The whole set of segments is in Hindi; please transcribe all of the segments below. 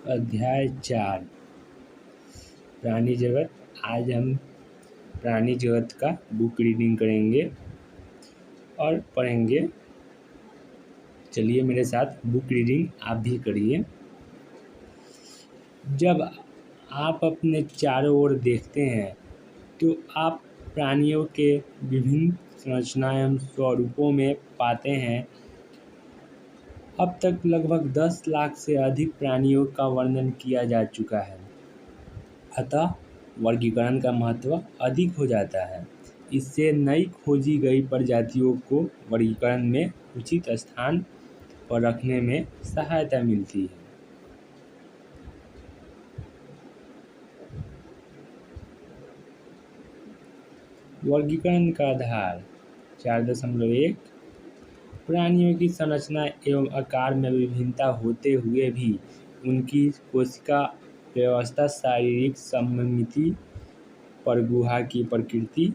अध्याय 4 प्राणी जगत। आज हम प्राणी जगत का बुक रीडिंग करेंगे और पढ़ेंगे। चलिए मेरे साथ बुक रीडिंग आप भी करिए। जब आप अपने चारों ओर देखते हैं तो आप प्राणियों के विभिन्न संरचना एवं स्वरूपों में पाते हैं। अब तक लगभग 10 लाख से अधिक प्राणियों का वर्णन किया जा चुका है, अतः वर्गीकरण का महत्व अधिक हो जाता है। इससे नई खोजी गई प्रजातियों को वर्गीकरण में उचित स्थान पर रखने में सहायता मिलती है। वर्गीकरण का आधार 4.1 प्राणियों की संरचना एवं आकार में विभिन्नता होते हुए भी उनकी कोशिका व्यवस्था, शारीरिक सममिति, परगुहा की प्रकृति,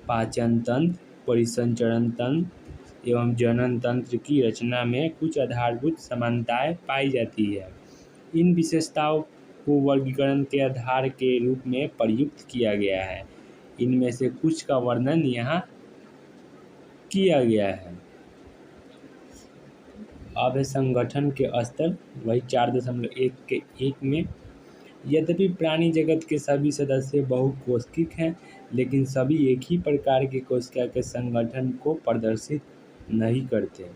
पाचन तंत्र, परिसंचरण तंत्र एवं जनन तंत्र की रचना में कुछ आधारभूत समानताएं पाई जाती है। इन विशेषताओं को वर्गीकरण के आधार के रूप में प्रयुक्त किया गया है। इनमें से कुछ का वर्णन यहाँ किया गया है। अब है संगठन के स्तर, वही 4.1 के 1 में। यद्यपि प्राणी जगत के सभी सदस्य बहुकोशिक हैं, लेकिन सभी एक ही प्रकार की कोशिका के संगठन को प्रदर्शित नहीं करते।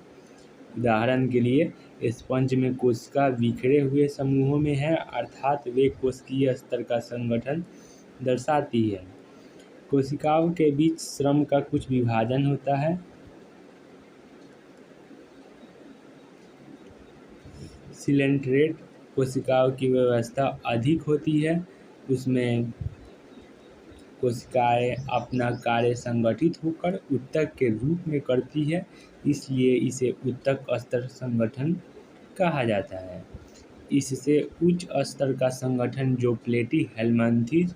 उदाहरण के लिए स्पंज में कोशिका बिखरे हुए समूहों में है, अर्थात वे कोशिकीय स्तर का संगठन दर्शाती है। कोशिकाओं के बीच श्रम का कुछ विभाजन होता है। सिलेंट्रेट कोशिकाओं की व्यवस्था अधिक होती है, उसमें कोशिकाएं अपना कार्य संगठित होकर ऊतक के रूप में करती है, इसलिए इसे ऊतक स्तर संगठन कहा जाता है। इससे उच्च स्तर का संगठन जो प्लेटीहेल्मिन्थेस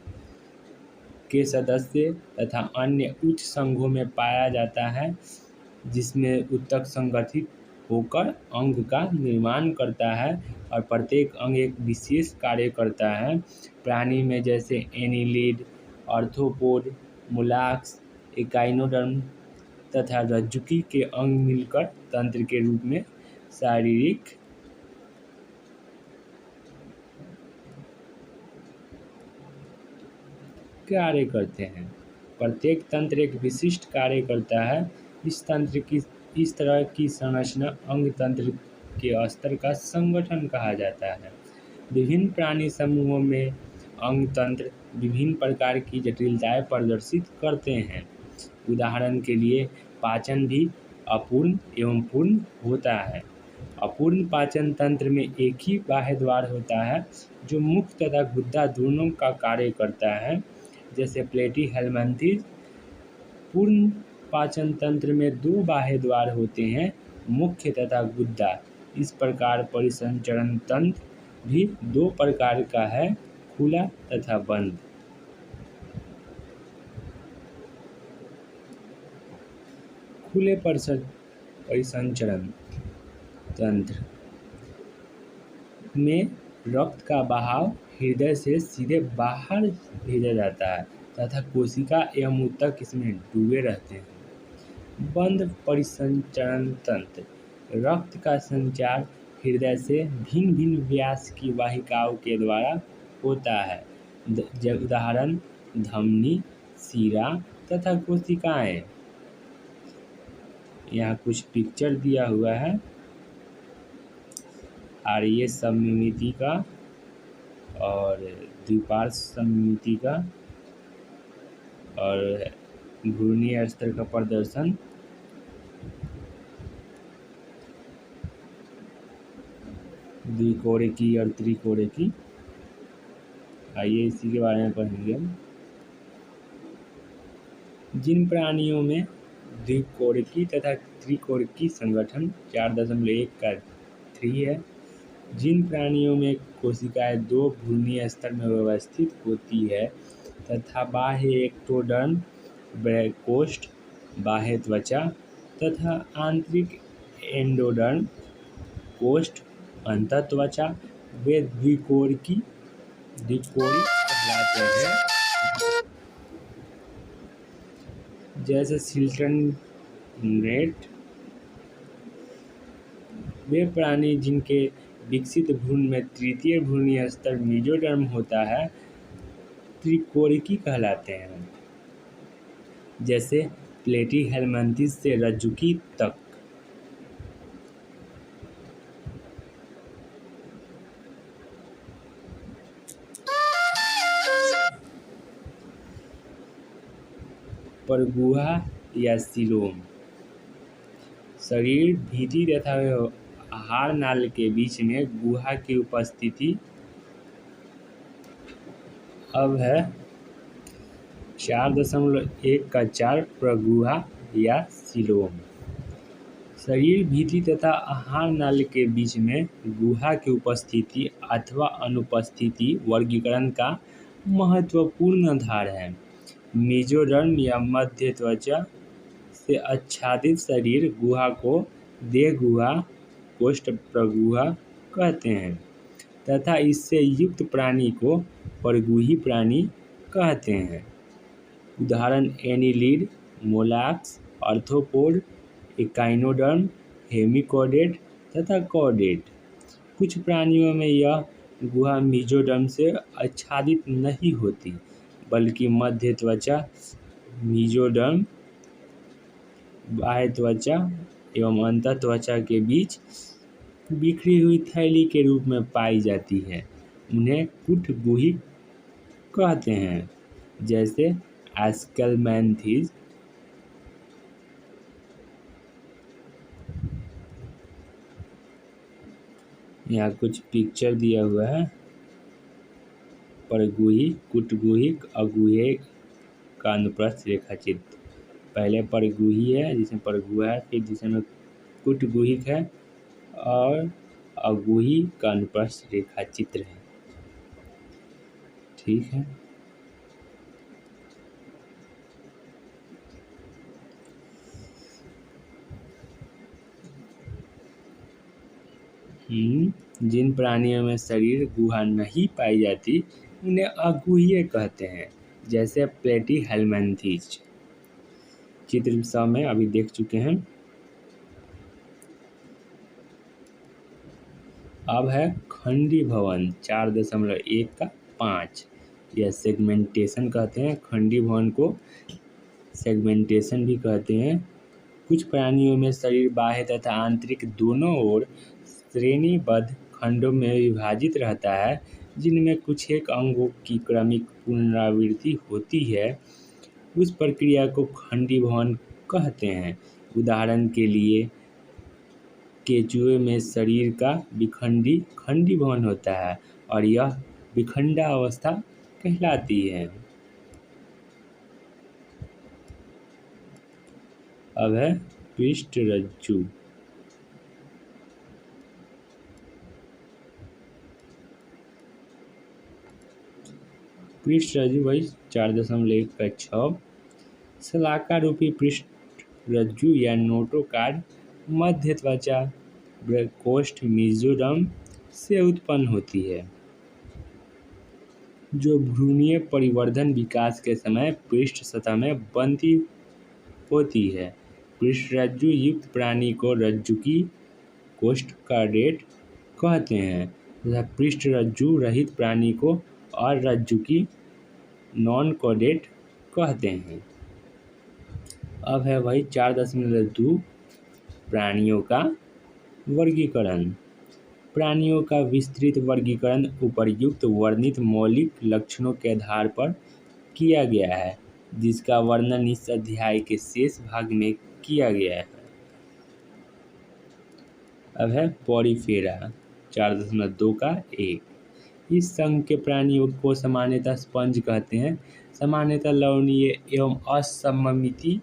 के सदस्य तथा अन्य उच्च संघों में पाया जाता है, जिसमें ऊतक संगठित होकर अंग का निर्माण करता है और प्रत्येक अंग एक विशेष कार्य करता है। प्राणी में जैसे एनिलिड, आर्थ्रोपोड, मोलस्क, एकाइनोडर्म तथा रज्जुकी के अंग मिलकर तंत्र के रूप में शारीरिक कार्य करते हैं। प्रत्येक तंत्र एक विशिष्ट कार्य करता है। इस तरह की संरचना अंग तंत्र के स्तर का संगठन कहा जाता है। विभिन्न प्राणी समूहों में अंग तंत्र विभिन्न प्रकार की जटिलताएं प्रदर्शित करते हैं। उदाहरण के लिए पाचन भी अपूर्ण एवं पूर्ण होता है। अपूर्ण पाचन तंत्र में एक ही बाह्य द्वार होता है जो मुख तथा गुदा दोनों का कार्य करता है, जैसे प्लेटीहेल्मिन्थेस। पूर्ण पाचन तंत्र में 2 बाह्य द्वार होते हैं, मुख्य तथा गुदा। इस प्रकार परिसंचरण तंत्र भी 2 प्रकार का है, खुला तथा बंद। खुले परिसंचरण तंत्र में रक्त का बहाव हृदय से सीधे बाहर भेजा जाता है तथा कोशिका एवं ऊतक इसमें डूबे रहते हैं। बंद परिसंचरण तंत्र रक्त का संचार हृदय से भिन्न भिन्न व्यास की वाहिकाओं के द्वारा होता है। उदाहरण धमनी, शिरा तथा कोशिकाएं। यहाँ कुछ पिक्चर दिया हुआ है आर्य सममिति का और द्विपार्श्व सममिति का और घूर्णीय स्तर का प्रदर्शन। द्विकोणिकी और त्रिकोणिकी। आइए इसी के बारे में पढ़ेंगे हम। जिन प्राणियों में द्विकोणिकी तथा त्रिकोणिकी संगठन 4.1 का 3 है। जिन प्राणियों में कोशिकाएं 2 घूर्णीय स्तर में व्यवस्थित होती है तथा बाह्य एक्टोडर्म, ब्रैकोस्ट, बाह्य त्वचा तथा आंतरिक एंडोडर्म, कोष्ठ, अंतत्वचा वे द्विकोरिकी कहलाते हैं। जैसे सिल्टन नेट, वे प्राणी जिनके विकसित भ्रूण में तृतीय भ्रूणीय स्तर मेसोडर्म होता है त्रिकोरिकी कहलाते हैं। जैसे प्लेटीहेल्मिन्थस से रज्जुकी तक। परगुहा या सीलोम, शरीर, भित्ति तथा आहार नाल के बीच में गुहा की उपस्थिति। अब है 4.1 प्रगुहा या सीलोम। शरीर, भित्ति तथा आहार नाल के बीच में गुहा की उपस्थिति अथवा अनुपस्थिति वर्गीकरण का महत्वपूर्ण आधार है। मेसोडर्म या मध्य त्वचा से आच्छादित शरीर गुहा को देहगुहा, कोष्ठ प्रगुहा कहते हैं तथा इससे युक्त प्राणी को परगुही प्राणी कहते हैं। उदाहरण एनिलीड, मोलस्क, आर्थ्रोपोड, एकाइनोडर्म, हेमिकॉर्डेट तथा कॉर्डेट। कुछ प्राणियों में यह गुहा मेसोडर्म से आच्छादित नहीं होती, बल्कि मध्य त्वचा, मेसोडर्म, बाह्य त्वचा एवं अंतः त्वचा के बीच बिखरी हुई थैली के रूप में पाई जाती है। उन्हें कुटगुहिक कहते हैं। जैसे एस्केलमैंथिस, यहाँ कुछ पिक्चर दिया हुआ है। परगुही, कुटगुहिक, अगुहे का अनुप्रस्थ रेखाचित्र। पहले परगुही है जिसमें परगुहा है, फिर जिसमें कुटगुहिक है और अगुही का अनुप्रस्थ रेखाचित्र है। ठीक है। जिन प्राणियों में शरीर गुहा नहीं पाई जाती उन्हें अगुहीय कहते हैं। जैसे प्लेटीहेल्मिन्थस, चित्र 100 में अभी देख चुके हैं। अब है खंडी भवन 4.1 यह सेगमेंटेशन कहते हैं। खंडी भवन को सेगमेंटेशन भी कहते हैं। कुछ प्राणियों में शरीर बाह्य तथा आंतरिक दोनों ओर श्रेणीबद्ध खंडों में विभाजित रहता है, जिनमें कुछ एक अंगों की क्रमिक पुनरावृत्ति होती है। उस प्रक्रिया को खंडी भवन कहते हैं। उदाहरण के लिए केंचुए में शरीर का विखंडी खंडी भवन होता है और यह विखंडा अवस्था कहलाती है। अब है पृष्ठरज्जु। पृष्ठरज्जु वही 4.1 शलाका रूपी पृष्ठरज्जु या नोटोकॉर्ड मध्य त्वचा कोष्ठ मेसोडर्म से उत्पन्न होती है, जो भ्रूणीय परिवर्धन विकास के समय पृष्ठ सतह में बनती होती है। पृष्ठरज्जु युक्त प्राणी को रज्जुकी कोष्ठ कॉर्डेट कहते हैं तथा पृष्ठरज्जु रहित प्राणी को अरज्जुकी नॉन कॉर्डेट कहते हैं। अब है वही 4.2 प्राणियों का वर्गीकरण। प्राणियों का विस्तृत वर्गीकरण उपर्युक्त वर्णित मौलिक लक्षणों के आधार पर किया गया है, जिसका वर्णन इस अध्याय के शेष भाग में किया गया है। अब है पॉरीफेरा 4.2 इस संघ के प्राणियों को सामान्यतः स्पंज कहते हैं। सामान्यतः लवणीय एवं असममिति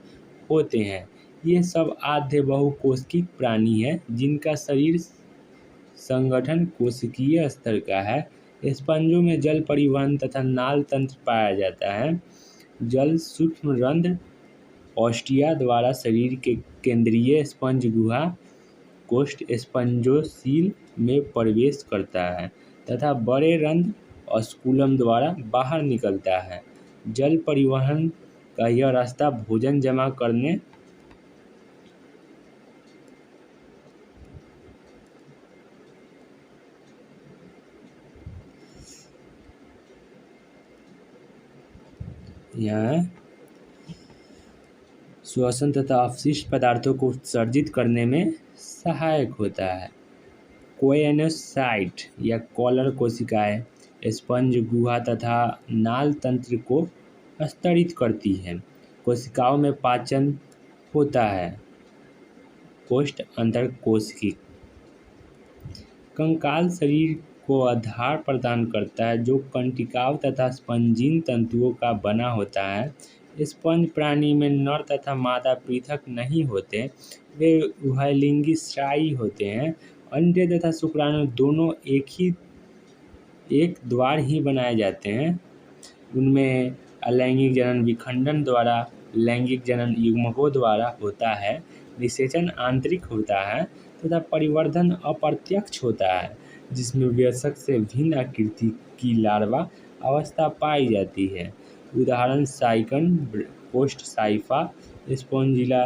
होते हैं। ये सब आधे बहुकोशिकीय प्राणी हैं, जिनका शरीर संगठन कोशिकीय स्तर का है। स्पंजों में जल परिवहन तथा नाल तंत्र पाया जाता है। जल सूक्ष्म रंध्र ऑस्टिया द्वारा शरीर के केंद्रीय स्पंज गुहा कोष्ठ स्पंजोसील में प्रवेश करता है तथा बड़े रंध्र ऑस्कुलम द्वारा बाहर निकलता है। जल परिवहन का यह रास्ता भोजन जमा करने यहाँ श्वसन तथा अपशिष्ट पदार्थों को उत्सर्जित करने में सहायक होता है। कोएनोसाइट या कॉलर कोशिकाएं स्पंज गुहा तथा नाल तंत्र को स्तरित करती हैं। कोशिकाओं में पाचन होता है। कोष्ठ अंतरकोशिकी कंकाल शरीर को आधार प्रदान करता है जो कंटिकाओं तथा स्पंजीन तंतुओं का बना होता है। स्पंज प्राणी में नर तथा मादा पृथक नहीं होते, वे उभयलिंगी स्रायी होते हैं। अंडे तथा शुक्राणु दोनों एक द्वार ही बनाए जाते हैं। उनमें अलैंगिक जनन विखंडन द्वारा लैंगिक जनन युग्मकों द्वारा होता है। निषेचन आंतरिक होता है तथा परिवर्धन अप्रत्यक्ष होता है, जिसमें वयस्क से भिन्न आकृति की लार्वा अवस्था पाई जाती है। उदाहरण साइकन कोष्ठ साइफा स्पॉन्जिला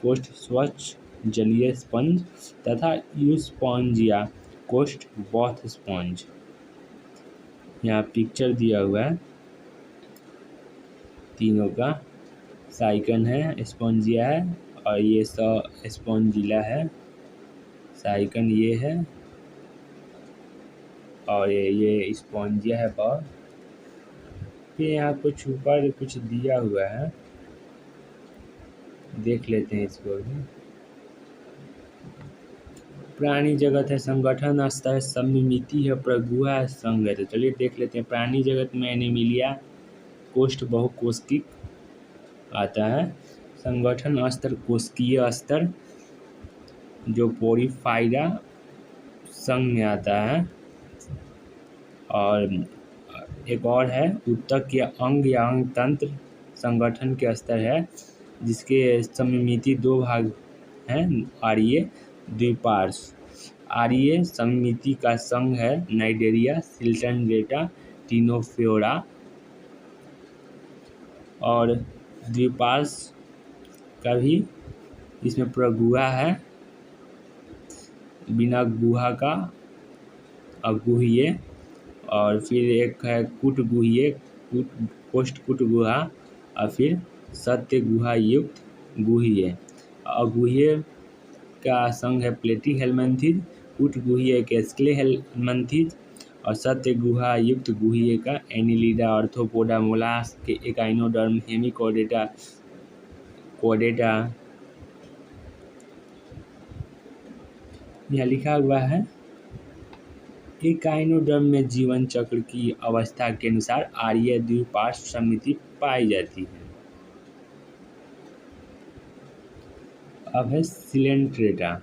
कोष्ठ स्वच्छ जलीय स्पंज तथा यूस्पॉन्जिया कोष्ठ बॉथ स्पंज। यहाँ पिक्चर दिया हुआ है तीनों का। साइकन है, स्पॉन्जिया है और ये स्पॉन्जिला है। साइकन ये है और ये स्पॉन्जिया है। बहुत फिर यहाँ कुछ ऊपर कुछ दिया हुआ है, देख लेते हैं इसको भी। प्राणी जगत है, संगठन स्तर समिति है, प्रगुहा संघ है। तो चलिए देख लेते हैं। प्राणी जगत में एनिमिलिया कोष्ठ बहुकोशिक आता है। संगठन स्तर कोशिकीय स्तर जो पोरीफाइरा संघ में आता है। और एक और है उत्तक या अंग तंत्र संगठन के स्तर है, जिसके समिति दो भाग हैं, आर्य द्विपार्श्व। आर्य समिति का संघ है नाइडेरिया सिल्टनडेटा टिनोफेरा और द्विपार्श्व का भी इसमें प्रगुहा है, बिना गुहा का अगुह्य। और फिर एक है कूटगुह्य कोष्ठ कूटगुहा और फिर सत्य गुहा युक्त गुह्य। अगुह्य का संघ है प्लेटी हेलमंथिज, कूटगुह्य के स्क्ले हेलमंथिज और सत्य गुहा युक्त गुह्य का एनिलिडा आर्थ्रोपोडा मोलास्क के एकाइनोडर्म हेमिकोडेटा कोडेटा। यहाँ लिखा हुआ है एकाइनोडर्म में जीवन चक्र की अवस्था के अनुसार आर्य द्विपार्श्व समिति पाई जाती है। अब है सिलेंट्रेटा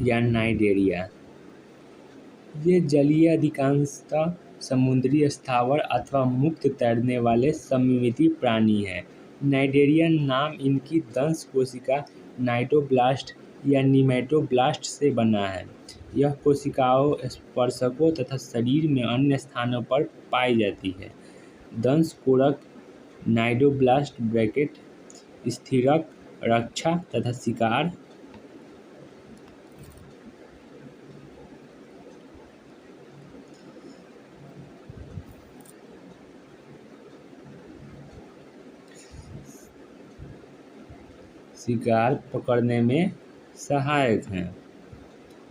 या नाइडेरिया। ये जलीय अधिकांशतः समुद्री स्थावर अथवा मुक्त तैरने वाले सममिति प्राणी हैं। नाइडेरिया नाम इनकी दंश कोशिका नाइटोब्लास्ट या निमेटोब्लास्ट से बना है। यह कोशिकाओं स्पर्शकों तथा शरीर में अन्य स्थानों पर पाई जाती है। दंश कोरक नाइडोब्लास्ट ब्रैकेट स्थिरक रक्षा तथा शिकार पकड़ने में सहायक हैं।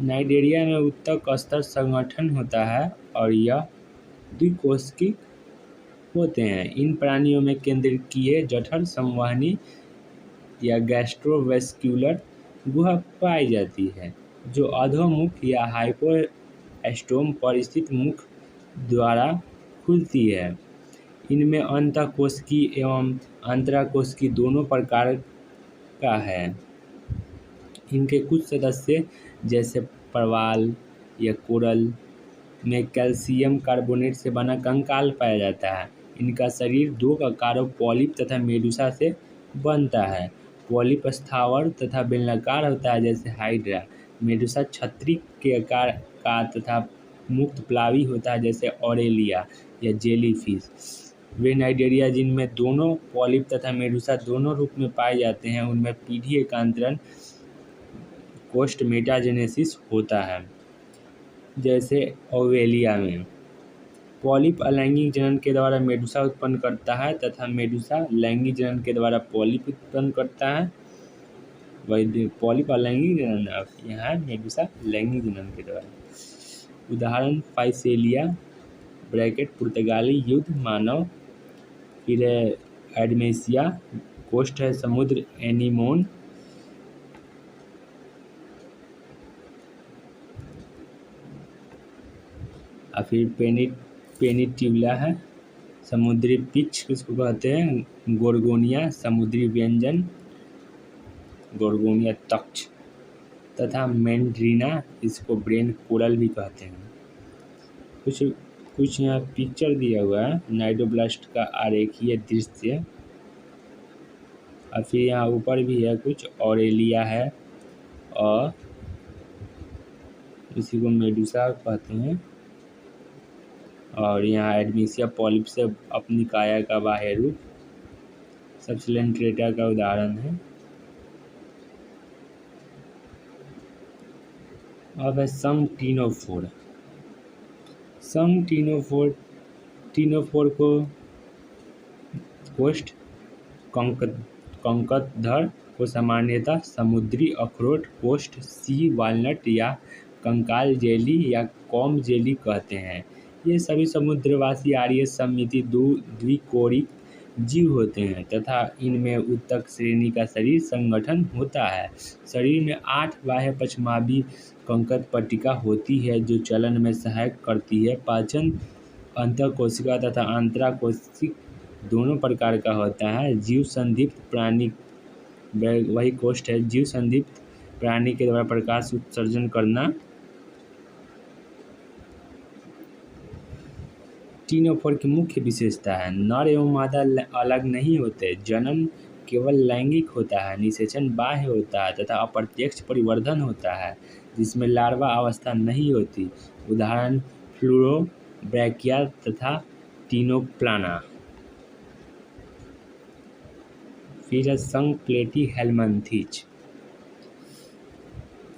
नाइडेरिया में उत्तक स्तर संगठन होता है और यह द्विकोशिकी होते हैं। इन प्राणियों में केंद्रकीय जठर संवहनी या गैस्ट्रोवेस्क्युलर गुहा पाई जाती है, जो अधोमुख या हाइपोएस्टोम पर स्थित मुख द्वारा खुलती है। इनमें अंतःकोशिकी एवं अंतराकोशिकी दोनों प्रकार का है। इनके कुछ सदस्य जैसे परवाल या कोरल में कैल्शियम कार्बोनेट से बना कंकाल पाया जाता है। इनका शरीर दो आकारों पॉलिप तथा मेडुसा से बनता है। पॉलिप स्थावर तथा बेलनाकार होता है जैसे हाइड्रा। मेडुसा छतरी के आकार का तथा मुक्त प्लावी होता है, जैसे ऑरेलिया या जेलीफिश। वेनाइडेरिया जिनमें दोनों पॉलिप तथा मेडुसा दोनों रूप में पाए जाते हैं, उनमें पीढ़ी एकांतरण कोष्ठ मेटाजेनेसिस होता है, जैसे ओवेलिया में। पॉलिप अलैंगिक जनन के द्वारा मेडुसा उत्पन्न करता है तथा मेडुसा लैंगिक जनन के द्वारा पॉलिप उत्पन्न करता है। वही पॉलिप अलैंगिक जनन, यहाँ मेडुसा लैंगिक जनन के द्वारा। उदाहरण फाइसेलिया ब्रैकेट पुर्तगाली युद्ध मानव, फिर एडमेसिया कोष्ठ है समुद्र एनीमोन, और फिर पेनिट्यूला है समुद्री पिच किसको कहते हैं, गोर्गोनिया समुद्री व्यंजन, गोर्गोनिया तक्ष, तथा मैंड्रीना इसको ब्रेन कोरल भी कहते हैं। कुछ यहाँ पिक्चर दिया हुआ है नाइडोब्लास्ट का आरेखीय दृश्य, और फिर यहाँ ऊपर भी है कुछ ऑरेलिया है और इसी को मेडुसा कहते हैं। और यहाँ एडमीसिया पॉलिप से अपनी काया का बाह्य रूप, सबसिलेंट्रेटा का उदाहरण है। अब है संगटीनोफोर। संगटीनोफोर को कोष्ठ कंकतधर को सामान्यतः समुद्री अखरोट, कोष्ठ सी वालनट या कंकाल जेली या कॉम जेली कहते हैं। ये सभी समुद्रवासी आर्य समिति द्विकोरिक जीव होते हैं तथा इनमें उत्तक श्रेणी का शरीर संगठन होता है। शरीर में 8 बाह्य पश्चमावी कंकत पट्टिका होती है जो चलन में सहायक करती है। पाचन अंतःकोशिका तथा आंतराकोशिक दोनों प्रकार का होता है। जीव संदीप्त प्राणी, वही कोष्ठ है, जीव संदीप्त प्राणी के द्वारा प्रकाश उत्सर्जन करना। टीनोफोर की मुख्य विशेषता है नर एवं मादा अलग नहीं होते, जन्म केवल लैंगिक होता है, निषेचन बाह्य होता है तथा अप्रत्यक्ष परिवर्धन होता है जिसमें लार्वा अवस्था नहीं होती। उदाहरण फ्लूरोब्रैकिया तथा टीनोप्लाना। फिर संघ प्लेटी हेलमंथिज,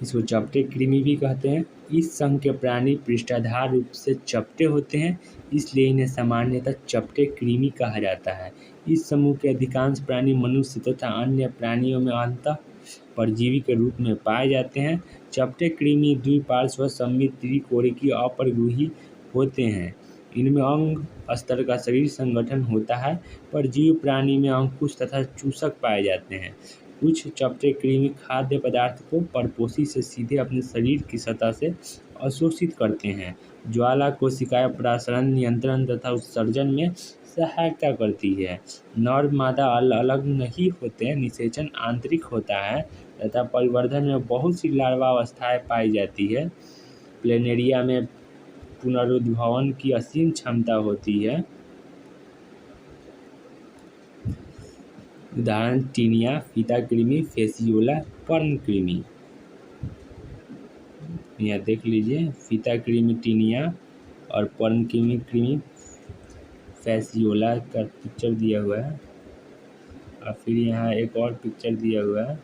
इसको चपटे कृमि भी कहते हैं। इस संघ के प्राणी पृष्ठाधार रूप से चपटे होते हैं, इसलिए इन्हें सामान्यतः चपटे कृमि कहा जाता है। इस समूह के अधिकांश प्राणी मनुष्य तथा अन्य प्राणियों में अंतः परजीवी के रूप में पाए जाते हैं। चपटे कृमि द्विपार्श्व सममित त्रिकोणिकीय अपरग्रही होते हैं। इनमें अंग स्तर का शरीर संगठन होता है। परजीवी प्राणी में अंकुश तथा चूसक पाए जाते हैं। कुछ चपटे कृमि खाद्य पदार्थ को परपोषी से सीधे अपने शरीर की सतह से अवशोषित करते हैं। ज्वाला कोशिकाएं प्रसारण, नियंत्रण तथा उत्सर्जन में सहायता करती है। नर मादा अलग नहीं होते, निषेचन आंतरिक होता है तथा परिवर्धन में बहुत सी लार्वा अवस्थाएं पाई जाती है। प्लेनेरिया में पुनरुद्भवन की असीम क्षमता होती है। उदाहरण टीनिया, फीता कृमि, फेसियोला, पर्न कृमि। यहाँ देख लीजिए फीता कृमि टीनिया और पर्न कृमि फेसियोला का पिक्चर दिया हुआ है। और फिर यहाँ एक और पिक्चर दिया हुआ है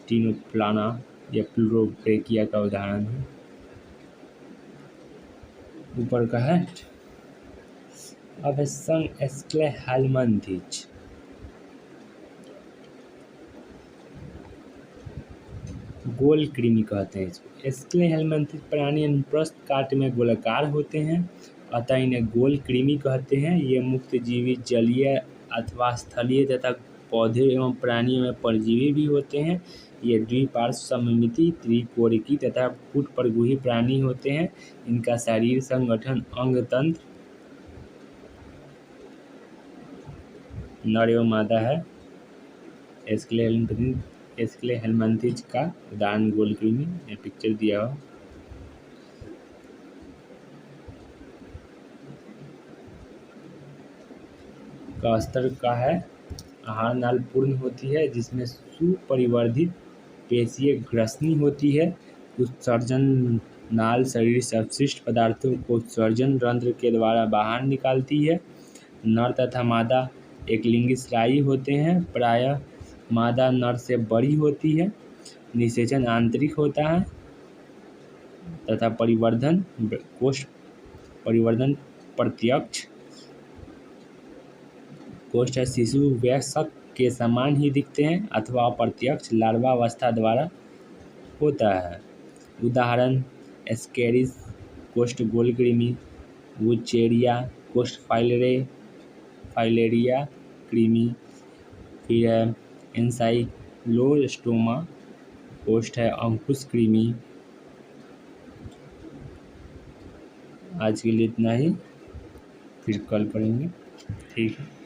टीनोप्लाना या प्लूरोब्रैकिया का उदाहरण है। ऊपर का है। अब संघ एस्क्लेहेलमंथिज। गोल कृमि कहते हैं इसको। एस्क्लेहेलमंथिज प्राणी अनुप्रस्थ काट में गोलाकार होते हैं, अतः इन्हें गोल कृमि कहते हैं। ये मुक्त जीवी जलीय अथवा स्थलीय तथा पौधे एवं प्राणियों में परजीवी भी होते हैं। ये द्विपार्श्व सममिति त्रिकोणिकी तथा फुट परगुही प्राणी होते हैं। इनका शरीर संगठन अंग तंत्र नर एवं मादा है। एस्क्लेहेलमंथिज का उदाहरण गोल कृमि, ये पिक्चर दिया हुआ। का स्तर का है आहार नाल पूर्ण होती है जिसमें सुपरिवर्धित पेशीय ग्रसनी होती है। उत्सर्जन नाल शरीर से अपशिष्ट पदार्थों को उत्सर्जन रंध्र के द्वारा बाहर निकालती है। नर तथा मादा एक लिंगी स्रावी होते हैं, प्रायः मादा नर से बड़ी होती है। निषेचन आंतरिक होता है तथा परिवर्धन प्रत्यक्ष कोष्ठ शिशु वयस्क के समान ही दिखते हैं अथवा अप्रत्यक्ष लार्वावस्था द्वारा होता है। उदाहरण एस्केरिस कोष्ठ गोल कृमि, वुचेरिया कोष्ठ फाइलेरिया कृमि, फिर है एंसाइक्लोस्टोमा कोष्ठ है अंकुश कृमि। आज के लिए इतना ही, फिर कल पढ़ेंगे। ठीक है।